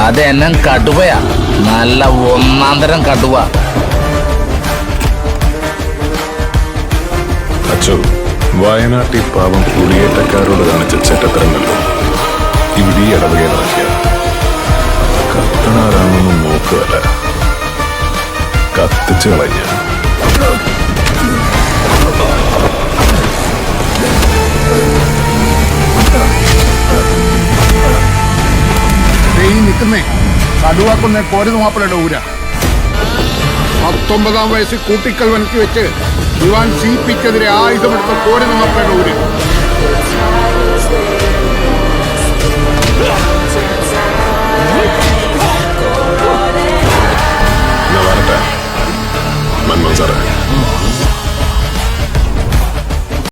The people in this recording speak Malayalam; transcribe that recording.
അതെന്നെ കടുവയാ, നല്ല ഒന്നാന്തരം കടുവ. അച്ചോ, വയനാട്ടിൽ പാവം കുടിയേറ്റക്കാരോട് കാണിച്ച ചെറ്റത്തരമല്ലോ ഇവിടെ ഇടവകയെ നടക്കിയ. കത്തനാരാണെന്നും നോക്കുകയല്ല, കത്തിച്ചു കളഞ്ഞ. നിൽക്കുന്നേ കടുവാക്കുന്ന കോരുന്ന മാപ്പിളയുടെ ഊര. 19-ാം വയസ്സിൽ കൂട്ടിക്കൽ വനത്തിൽ വെച്ച് ദിവാൻ CP-ക്കെതിരെ ആയുധമെടുത്ത കോരുന്ന മാപ്പിളയുടെ ഊര്.